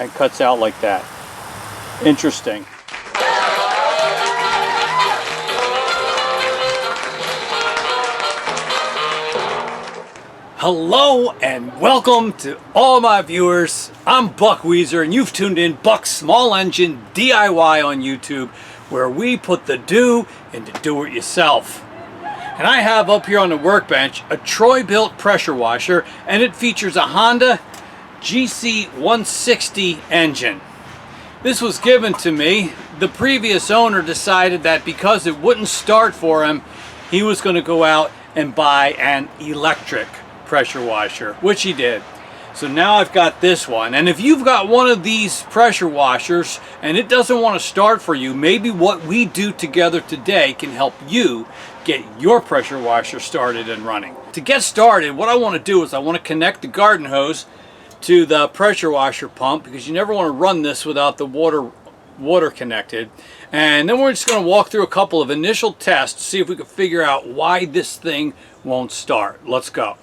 and cuts out like that. Interesting. Hello and welcome to all my viewers. I'm Buck Weezer and you've tuned in Buck's Small Engine DIY on YouTube, where we put the do into do-it-yourself. And I have up here on the workbench a Troy-Bilt pressure washer, and it features a Honda GC160 engine. This was given to me. The previous owner decided that because it wouldn't start for him, he was going to go out and buy an electric pressure washer, which he did. So now I've got this one, and if you've got one of these pressure washers and it doesn't want to start for you, maybe what we do together today can help you get your pressure washer started and running. To get started, what I want to do is I want to connect the garden hose to the pressure washer pump, because you never want to run this without the water connected. And then we're just going to walk through a couple of initial tests to see if we can figure out why this thing won't start. Let's go.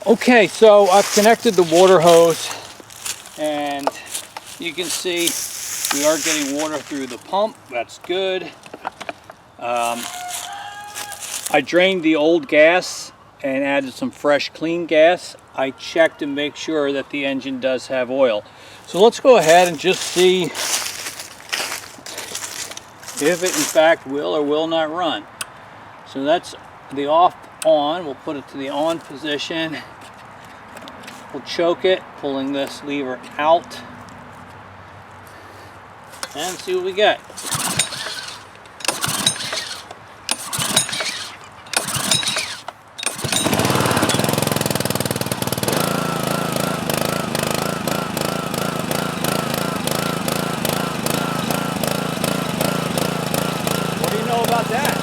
Okay, so I've connected the water hose, and you can see we are getting water through the pump. That's good. I drained the old gas and added some fresh clean gas. I checked to make sure that the engine does have oil. So let's go ahead and just see if it in fact will or will not run. So that's the off on. We'll put it to the on position. We'll choke it, pulling this lever out, and see what we get. What do you know about that?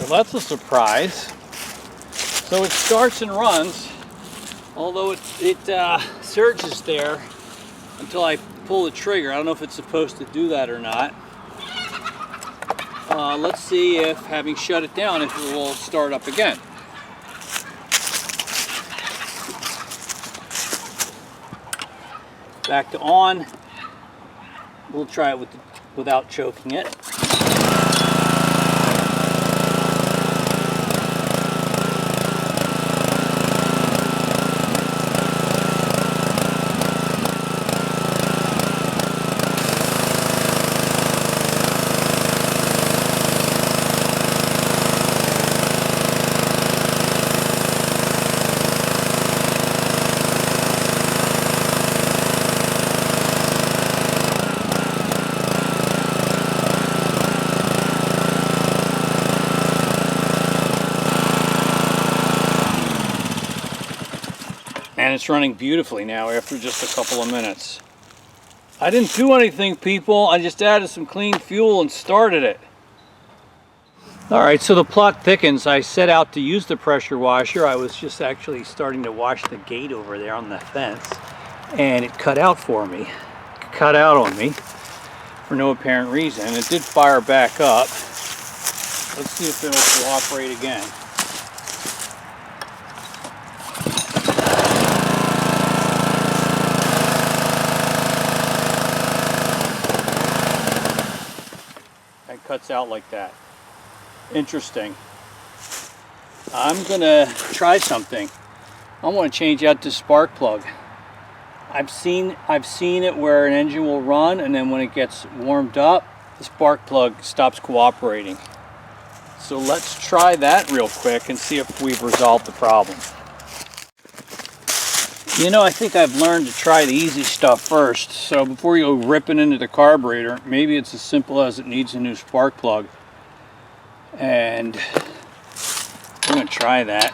Well, that's a surprise. So it starts and runs, although it surges there until I pull the trigger. I don't know if it's supposed to do that or not. Let's see if, having shut it down, if it will start up again. Back to on. We'll try it without choking it. And it's running beautifully now after just a couple of minutes. I didn't do anything, people. I just added some clean fuel and started it. Alright, so the plot thickens. I set out to use the pressure washer. I was just actually starting to wash the gate over there on the fence, and it cut out for me. It cut out on me for no apparent reason. It did fire back up. Let's see if it'll cooperate again. Cuts out like that. Interesting. I'm gonna try something. I want to change out the spark plug. I've seen it where an engine will run, and then when it gets warmed up, the spark plug stops cooperating. So let's try that real quick and see if we've resolved the problem. You know, I think I've learned to try the easy stuff first. So before you go ripping into the carburetor, maybe it's as simple as it needs a new spark plug. And I'm going to try that.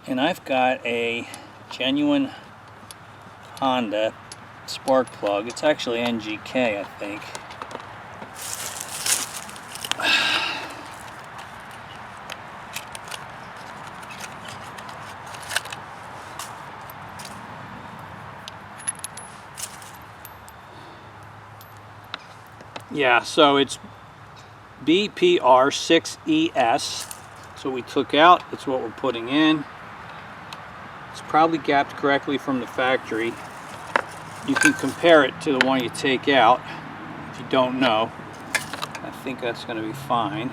And I've got a genuine Honda spark plug. It's actually NGK, I think. Yeah, so it's BPR6ES. So we took out, that's what we're putting in. It's probably gapped correctly from the factory. You can compare it to the one you take out if you don't know. I think that's going to be fine.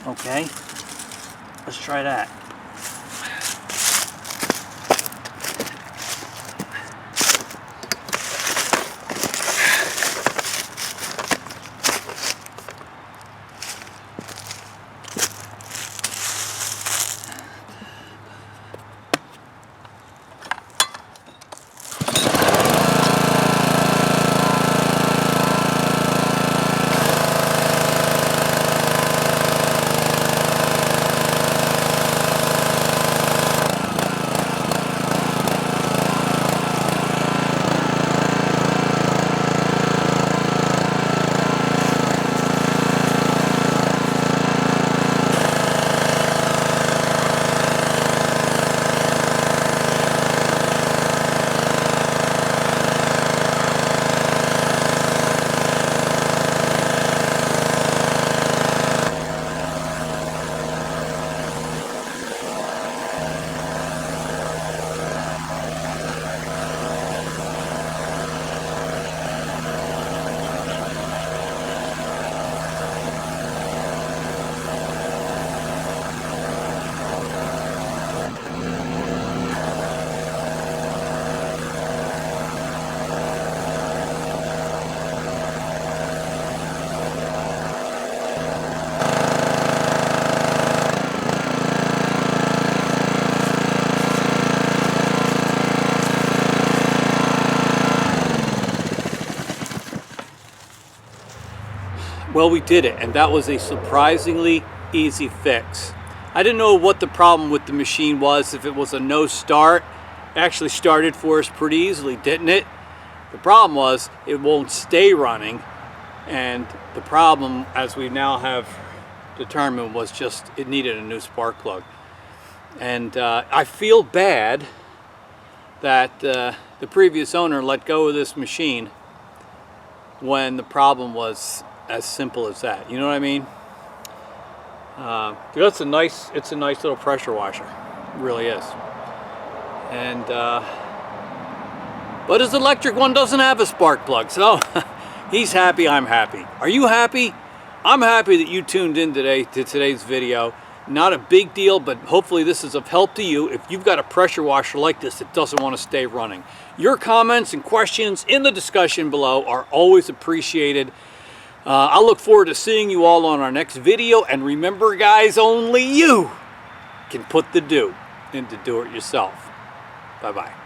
Okay, let's try that. Well, we did it, and that was a surprisingly easy fix. I didn't know what the problem with the machine was, if it was a no start. It actually started for us pretty easily, didn't it? The problem was it won't stay running, and the problem, as we now have determined, was just it needed a new spark plug. And I feel bad that the previous owner let go of this machine when the problem was as simple as that. You know what I mean? It's a nice little pressure washer. It really is. And but his electric one doesn't have a spark plug, so he's happy, I'm happy. Are you happy? I'm happy that you tuned in today to today's video. Not a big deal, but hopefully this is of help to you if you've got a pressure washer like this that doesn't want to stay running. Your comments and questions in the discussion below are always appreciated. I look forward to seeing you all on our next video, and remember guys, only you can put the do into do it yourself. Bye-bye.